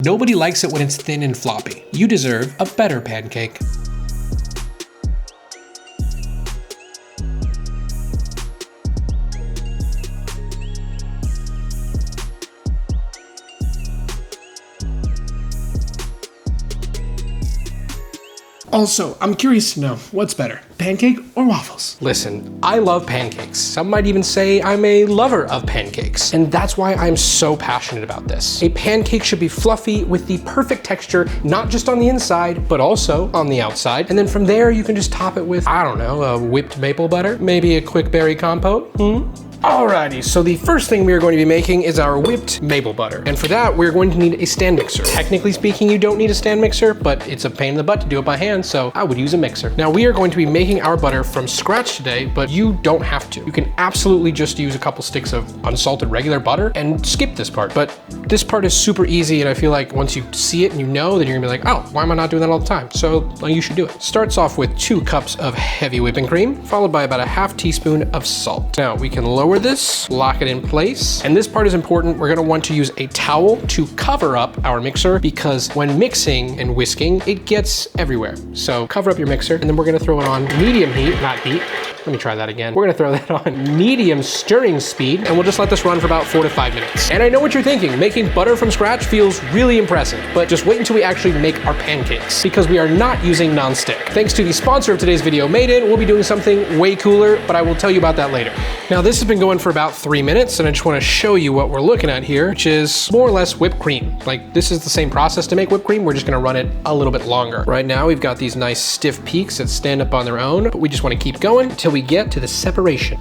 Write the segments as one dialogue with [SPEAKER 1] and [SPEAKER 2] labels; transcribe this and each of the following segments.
[SPEAKER 1] Nobody likes it when it's thin and floppy. You deserve a better pancake. Also, I'm curious to know, what's better, pancake or waffles? Listen, I love pancakes. Some might even say I'm a lover of pancakes. And that's why I'm so passionate about this. A pancake should be fluffy with the perfect texture, not just on the inside, but also on the outside. And then from there, you can just top it with, I don't know, a whipped maple butter, maybe a quick berry compote. Alrighty, so the first thing we are going to be making is our whipped maple butter. And for that, we're going to need a stand mixer. Technically speaking, you don't need a stand mixer, but it's a pain in the butt to do it by hand, so I would use a mixer. Now we are going to be making our butter from scratch today, but you don't have to. You can absolutely just use a couple sticks of unsalted regular butter and skip this part. But this part is super easy, and I feel like once you see it and you know, then you're gonna be like, oh, why am I not doing that all the time? So well, you should do it. Starts off with 2 cups of heavy whipping cream, followed by about a half teaspoon of salt. Now we can lower this, lock it in place. And this part is important. We're gonna want to use a towel to cover up our mixer because when mixing and whisking, it gets everywhere. So cover up your mixer, and then we're gonna throw it on medium heat, not heat. Let me try that again. We're gonna throw that on medium stirring speed, and we'll just let this run for about 4 to 5 minutes. And I know what you're thinking, making butter from scratch feels really impressive, but just wait until we actually make our pancakes because we are not using nonstick. Thanks to the sponsor of today's video, Made In, we'll be doing something way cooler, but I will tell you about that later. Now this has been going for about 3 minutes, and I just wanna show you what we're looking at here, which is more or less whipped cream. Like this is the same process to make whipped cream, we're just gonna run it a little bit longer. Right now we've got these nice stiff peaks that stand up on their own, but we just wanna keep going until we get to the separation.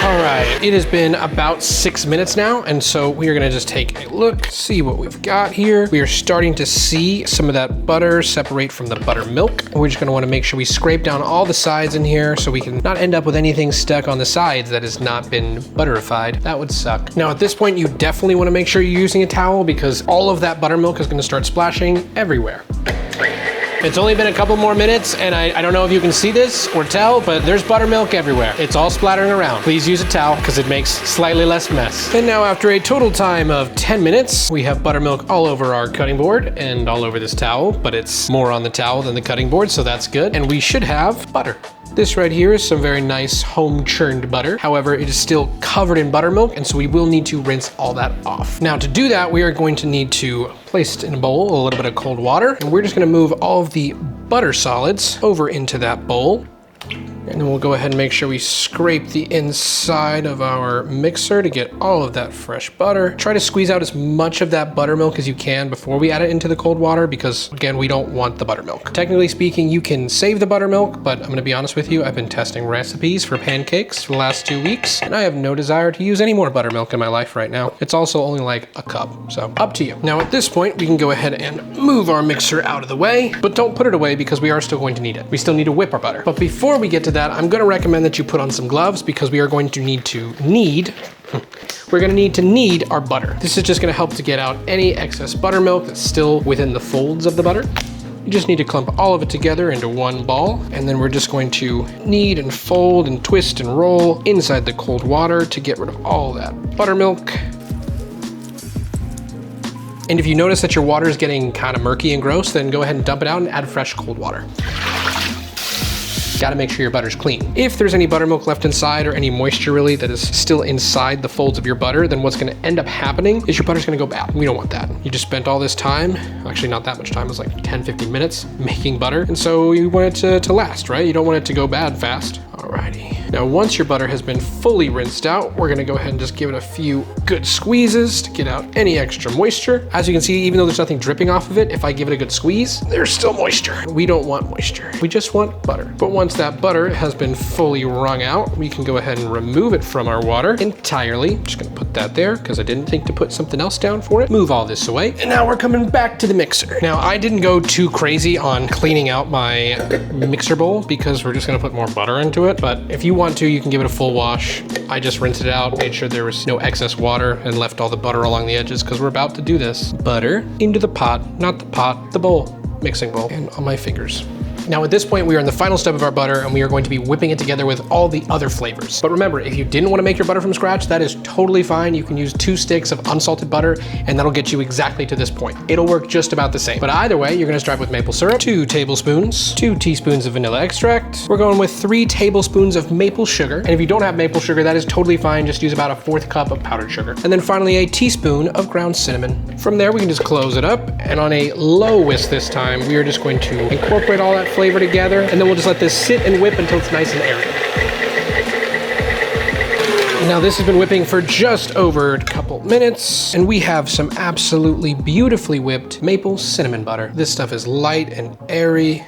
[SPEAKER 1] All right, it has been about 6 minutes now, and so we are gonna just take a look, see what we've got here. We are starting to see some of that butter separate from the buttermilk. We're just gonna wanna make sure we scrape down all the sides in here so we can not end up with anything stuck on the sides that has not been butterified. That would suck. Now at this point, you definitely wanna make sure you're using a towel because all of that buttermilk is gonna start splashing everywhere. It's only been a couple more minutes, and I don't know if you can see this or tell, but there's buttermilk everywhere. It's all splattering around. Please use a towel because it makes slightly less mess. And now after a total time of 10 minutes, we have buttermilk all over our cutting board and all over this towel, but it's more on the towel than the cutting board, so that's good. And we should have butter. This right here is some very nice home churned butter. However, it is still covered in buttermilk, and so we will need to rinse all that off. Now to do that, we are going to need to place it in a bowl, a little bit of cold water, and we're just gonna move all of the butter solids over into that bowl. And then we'll go ahead and make sure we scrape the inside of our mixer to get all of that fresh butter. Try to squeeze out as much of that buttermilk as you can before we add it into the cold water because, again, we don't want the buttermilk. Technically speaking, you can save the buttermilk, but I'm gonna be honest with you, I've been testing recipes for pancakes for the last 2 weeks, and I have no desire to use any more buttermilk in my life right now. It's also only like a cup, so up to you. Now at this point, we can go ahead and move our mixer out of the way, but don't put it away because we are still going to need it. We still need to whip our butter. But before we get to that, I'm gonna recommend that you put on some gloves because we are going to need our butter. This is just gonna help to get out any excess buttermilk that's still within the folds of the butter. You just need to clump all of it together into one ball, and then we're just going to knead and fold and twist and roll inside the cold water to get rid of all that buttermilk. And if you notice that your water is getting kind of murky and gross, then go ahead and dump it out and add fresh cold water. Gotta make sure your butter's clean. If there's any buttermilk left inside or any moisture really that is still inside the folds of your butter, then what's gonna end up happening is your butter's gonna go bad. We don't want that. You just spent all this time, actually not that much time, it was like 10, 15 minutes making butter. And so you want it to last, right? You don't want it to go bad fast. Alrighty. Now, once your butter has been fully rinsed out, we're gonna go ahead and just give it a few good squeezes to get out any extra moisture. As you can see, even though there's nothing dripping off of it, if I give it a good squeeze, there's still moisture. We don't want moisture. We just want butter. But once that butter has been fully wrung out, we can go ahead and remove it from our water entirely. Just gonna put that there because I didn't think to put something else down for it. Move all this away. And now we're coming back to the mixer. Now, I didn't go too crazy on cleaning out my mixer bowl because we're just gonna put more butter into it. But if you want to, you can give it a full wash. I just rinsed it out, made sure there was no excess water, and left all the butter along the edges because we're about to do this. Butter into the pot, not the pot, the bowl, mixing bowl, and on my fingers. Now at this point, we are in the final step of our butter and we are going to be whipping it together with all the other flavors. But remember, if you didn't want to make your butter from scratch, that is totally fine. You can use 2 sticks of unsalted butter and that'll get you exactly to this point. It'll work just about the same. But either way, you're gonna start with maple syrup, 2 tablespoons, 2 teaspoons of vanilla extract. We're going with 3 tablespoons of maple sugar. And if you don't have maple sugar, that is totally fine. Just use about a 1/4 cup of powdered sugar. And then finally a teaspoon of ground cinnamon. From there, we can just close it up. And on a low whisk this time, we are just going to incorporate all that flavor together. And then we'll just let this sit and whip until it's nice and airy. Now this has been whipping for just over a couple minutes, and we have some absolutely beautifully whipped maple cinnamon butter. This stuff is light and airy.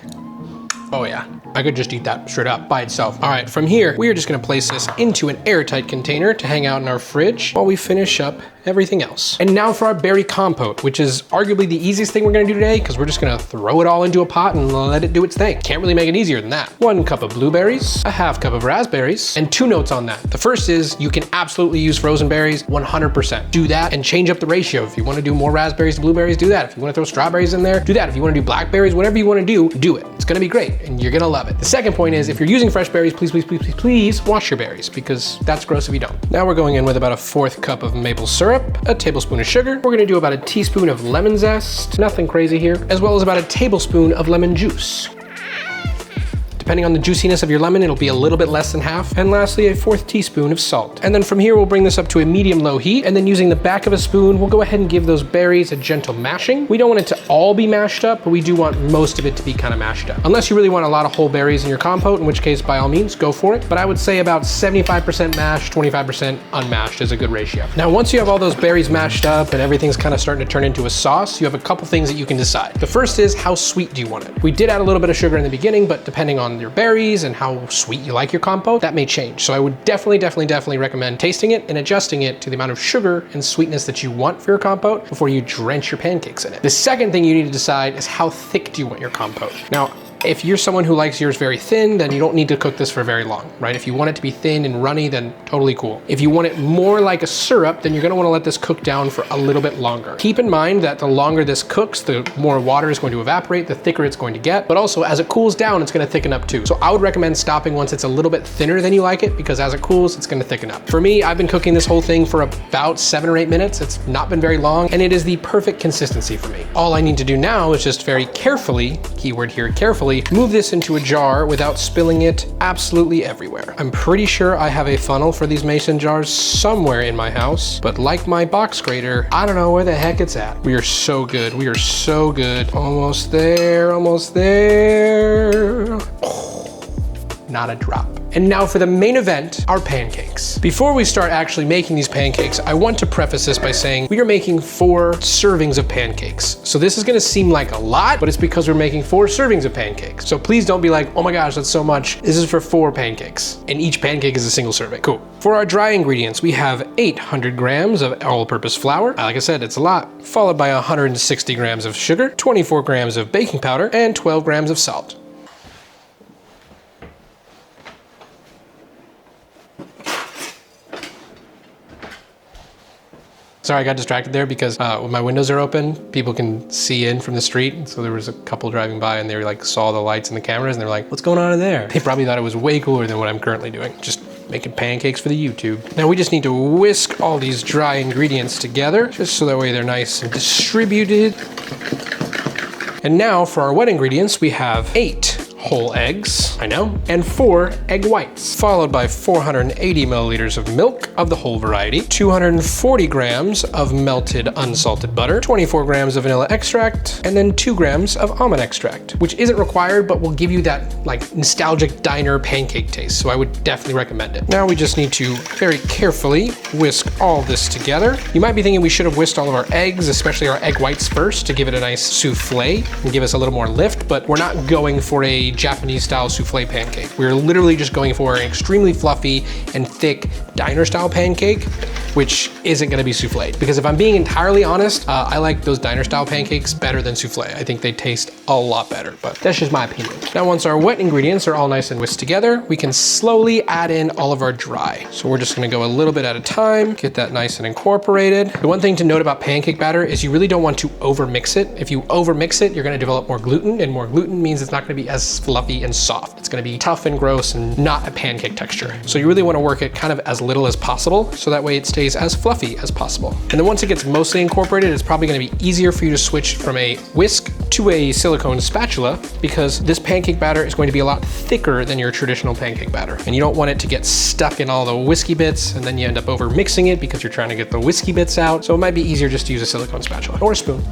[SPEAKER 1] Oh yeah, I could just eat that straight up by itself. All right, from here, we are just gonna place this into an airtight container to hang out in our fridge while we finish up everything else. And now for our berry compote, which is arguably the easiest thing we're gonna do today because we're just gonna throw it all into a pot and let it do its thing. Can't really make it easier than that. 1 cup of blueberries, a 1/2 cup of raspberries, and 2 notes on that. The first is you can absolutely use frozen berries 100%. Do that and change up the ratio. If you wanna do more raspberries to blueberries, do that. If you wanna throw strawberries in there, do that. If you wanna do blackberries, whatever you wanna do it. It's gonna be great and you're gonna love it. The second point is if you're using fresh berries, please wash your berries because that's gross if you don't. Now we're going in with about a 1/4 cup of maple syrup, a tablespoon of sugar. We're gonna do about a teaspoon of lemon zest, nothing crazy here, as well as about a tablespoon of lemon juice. Depending on the juiciness of your lemon, it'll be a little bit less than half. And lastly, a 1/4 teaspoon of salt. And then from here, we'll bring this up to a medium-low heat. And then using the back of a spoon, we'll go ahead and give those berries a gentle mashing. We don't want it to all be mashed up, but we do want most of it to be kind of mashed up. Unless you really want a lot of whole berries in your compote, in which case, by all means, go for it. But I would say about 75% mashed, 25% unmashed is a good ratio. Now, once you have all those berries mashed up and everything's kind of starting to turn into a sauce, you have a couple things that you can decide. The first is how sweet do you want it? We did add a little bit of sugar in the beginning, but depending on your berries and how sweet you like your compote, that may change. So I would definitely recommend tasting it and adjusting it to the amount of sugar and sweetness that you want for your compote before you drench your pancakes in it. The second thing you need to decide is how thick do you want your compote? Now, if you're someone who likes yours very thin, then you don't need to cook this for very long, right? If you want it to be thin and runny, then totally cool. If you want it more like a syrup, then you're gonna wanna let this cook down for a little bit longer. Keep in mind that the longer this cooks, the more water is going to evaporate, the thicker it's going to get, but also as it cools down, it's gonna thicken up too. So I would recommend stopping once it's a little bit thinner than you like it, because as it cools, it's gonna thicken up. For me, I've been cooking this whole thing for about 7 or 8 minutes. It's not been very long, and it is the perfect consistency for me. All I need to do now is just very carefully, keyword here, carefully, move this into a jar without spilling it absolutely everywhere. I'm pretty sure I have a funnel for these mason jars somewhere in my house, but like my box grater, I don't know where the heck it's at. We are so good. We are so good. Almost there, almost there. Oh, not a drop. And now for the main event, our pancakes. Before we start actually making these pancakes, I want to preface this by saying we are making 4 servings of pancakes. So this is gonna seem like a lot, but it's because we're making 4 servings of pancakes. So please don't be like, oh my gosh, that's so much. This is for 4 pancakes. And each pancake is a single serving. Cool. For our dry ingredients, we have 800 grams of all-purpose flour. Like I said, it's a lot. Followed by 160 grams of sugar, 24 grams of baking powder, and 12 grams of salt. Sorry, I got distracted there because when my windows are open, people can see in from the street. So there was a couple driving by and they like saw the lights and the cameras and they're like, what's going on in there? They probably thought it was way cooler than what I'm currently doing. Just making pancakes for the YouTube. Now we just need to whisk all these dry ingredients together, just so that way they're nice and distributed. And now for our wet ingredients, we have 8 whole eggs, I know, and 4 egg whites, followed by 480 milliliters of milk of the whole variety, 240 grams of melted unsalted butter, 24 grams of vanilla extract, and then 2 grams of almond extract, which isn't required, but will give you that like nostalgic diner pancake taste. So I would definitely recommend it. Now we just need to very carefully whisk all this together. You might be thinking we should have whisked all of our eggs, especially our egg whites first, to give it a nice souffle and give us a little more lift, but we're not going for a Japanese style souffle pancake. We're literally just going for an extremely fluffy and thick diner style pancake, which isn't gonna be souffled. Because if I'm being entirely honest, I like those diner style pancakes better than souffle. I think they taste a lot better, but that's just my opinion. Now, once our wet ingredients are all nice and whisked together, we can slowly add in all of our dry. So we're just gonna go a little bit at a time, get that nice and incorporated. The one thing to note about pancake batter is you really don't want to over mix it. If you over mix it, you're gonna develop more gluten, and more gluten means it's not gonna be as fluffy and soft. It's gonna be tough and gross and not a pancake texture. So you really wanna work it kind of as little as possible, so that way it stays as fluffy as possible. And then once it gets mostly incorporated, it's probably gonna be easier for you to switch from a whisk to a silicone spatula, because this pancake batter is going to be a lot thicker than your traditional pancake batter. And you don't want it to get stuck in all the whiskey bits, and then you end up over mixing it because you're trying to get the whiskey bits out. So it might be easier just to use a silicone spatula or a spoon.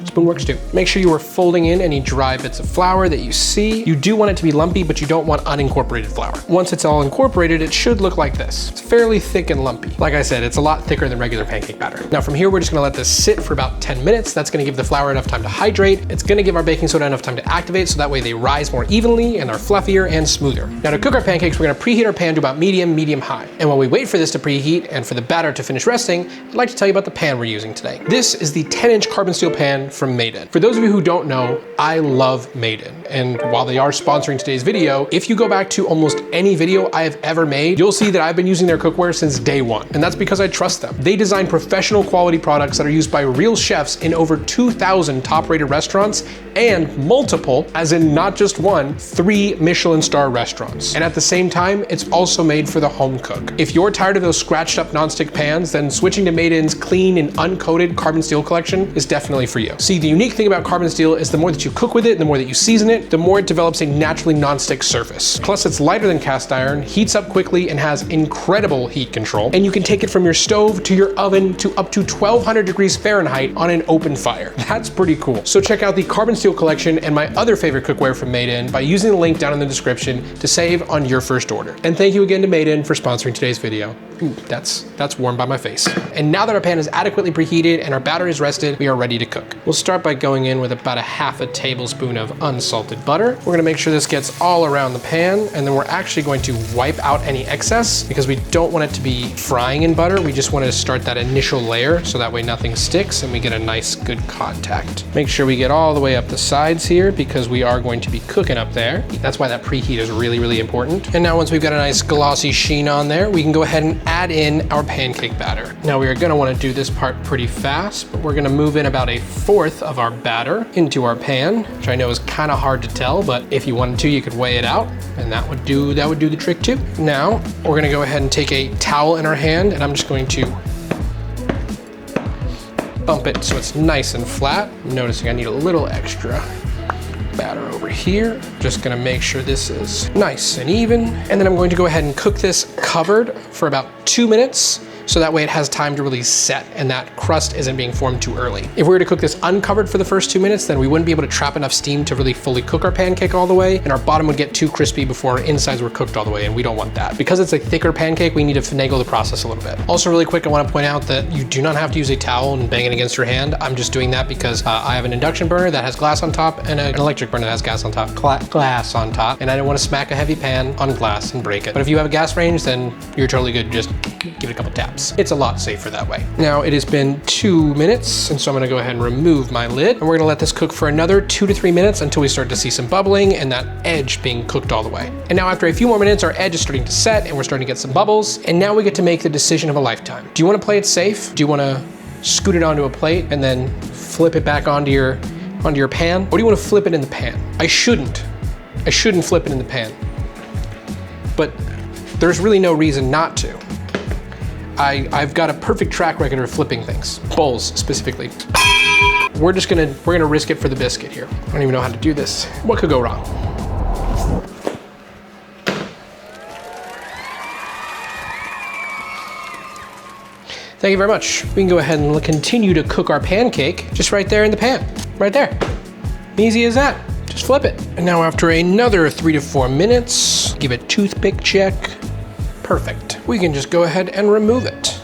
[SPEAKER 1] Spoon works too. Make sure you are folding in any dry bits of flour that you see. You do want it to be lumpy, but you don't want unincorporated flour. Once it's all incorporated, it should look like this. It's fairly thick and lumpy. Like I said, it's a lot thicker than regular pancake batter. Now from here, we're just gonna let this sit for about 10 minutes. That's gonna give the flour enough time to hydrate. It's gonna give our baking soda enough time to activate, so that way they rise more evenly and are fluffier and smoother. Now to cook our pancakes, we're gonna preheat our pan to about medium high. And while we wait for this to preheat and for the batter to finish resting, I'd like to tell you about the pan we're using today. This is the 10-inch carbon steel pan from Made In. For those of you who don't know, I love Made In. And while they are sponsoring today's video, if you go back to almost any video I have ever made, you'll see that I've been using their cookware since day one. And that's because I trust them. They design professional quality products that are used by real chefs in over 2,000 top-rated restaurants and multiple, as in not just one, 3 Michelin star restaurants. And at the same time, it's also made for the home cook. If you're tired of those scratched up nonstick pans, then switching to Made In's clean and uncoated carbon steel collection is definitely for you. See, the unique thing about carbon steel is the more that you cook with it, the more that you season it, the more it develops a naturally nonstick surface. Plus, it's lighter than cast iron, heats up quickly, and has incredible heat control. And you can take it from your stove to your oven to up to 1200 degrees Fahrenheit on an open fire. That's pretty cool. So check out the carbon steel collection and my other favorite cookware from Made In by using the link down in the description to save on your first order. And thank you again to Made In for sponsoring today's video. Ooh, that's warm by my face. And now that our pan is adequately preheated and our batter is rested, we are ready to cook. We'll start by going in with about a half a tablespoon of unsalted butter. We're gonna make sure this gets all around the pan, and then we're actually going to wipe out any excess because we don't want it to be frying in butter. We just want to start that initial layer so that way nothing sticks and we get a nice good contact. Make sure we get all the way up the sides here because we are going to be cooking up there. That's why that preheat is really important. And now once we've got a nice glossy sheen on there, we can go ahead and add in our pancake batter. Now we are gonna want to do this part pretty fast, but we're gonna move in about 1/4 of our batter into our pan, which I know is kind of hard to tell, but if you wanted to, you could weigh it out, and that would do the trick too. Now we're gonna go ahead and take a towel in our hand, and I'm just going to bump it so it's nice and flat. I'm noticing I need a little extra batter over here. Just gonna make sure this is nice and even. And then I'm going to go ahead and cook this covered for about 2 minutes, so that way it has time to really set and that crust isn't being formed too early. If we were to cook this uncovered for the first 2 minutes, then we wouldn't be able to trap enough steam to really fully cook our pancake all the way, and our bottom would get too crispy before our insides were cooked all the way, and we don't want that. Because it's a thicker pancake, we need to finagle the process a little bit. Also really quick, I want to point out that you do not have to use a towel and bang it against your hand. I'm just doing that because I have an induction burner that has glass on top and an electric burner that has glass on top, and I don't want to smack a heavy pan on glass and break it. But if you have a gas range, then you're totally good. Just give it a couple taps. It's a lot safer that way. Now it has been 2 minutes, and so I'm gonna go ahead and remove my lid, and we're gonna let this cook for another 2 to 3 minutes until we start to see some bubbling and that edge being cooked all the way. And now after a few more minutes, our edge is starting to set and we're starting to get some bubbles, and now we get to make the decision of a lifetime. Do you wanna play it safe? Do you wanna scoot it onto a plate and then flip it back onto your pan? Or do you wanna flip it in the pan? I shouldn't flip it in the pan, but there's really no reason not to. I've got a perfect track record of flipping things, bowls specifically. We're gonna risk it for the biscuit here. I don't even know how to do this. What could go wrong? Thank you very much. We can go ahead and continue to cook our pancake just right there in the pan, right there. Easy as that. Just flip it. And now after another 3 to 4 minutes, give it toothpick check. Perfect. We can just go ahead and remove it.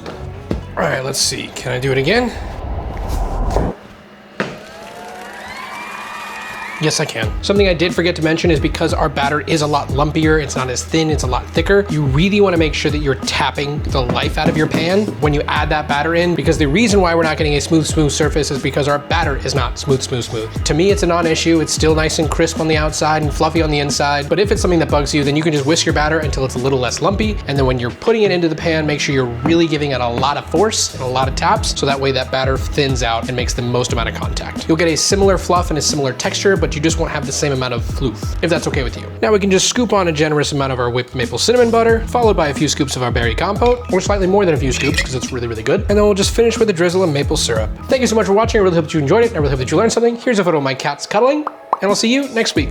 [SPEAKER 1] All right, let's see. Can I do it again? Yes, I can. Something I did forget to mention is because our batter is a lot lumpier, it's not as thin, it's a lot thicker, you really want to make sure that you're tapping the life out of your pan when you add that batter in, because the reason why we're not getting a smooth surface is because our batter is not smooth. To me, it's a non-issue. It's still nice and crisp on the outside and fluffy on the inside, but if it's something that bugs you, then you can just whisk your batter until it's a little less lumpy, and then when you're putting it into the pan, make sure you're really giving it a lot of force and a lot of taps, so that way that batter thins out and makes the most amount of contact. You'll get a similar fluff and a similar texture, but you just won't have the same amount of floof, if that's okay with you. Now we can just scoop on a generous amount of our whipped maple cinnamon butter, followed by a few scoops of our berry compote, or slightly more than a few scoops because it's really good. And then we'll just finish with a drizzle of maple syrup. Thank you so much for watching. I really hope that you enjoyed it. I really hope that you learned something. Here's a photo of my cats cuddling, and I'll see you next week.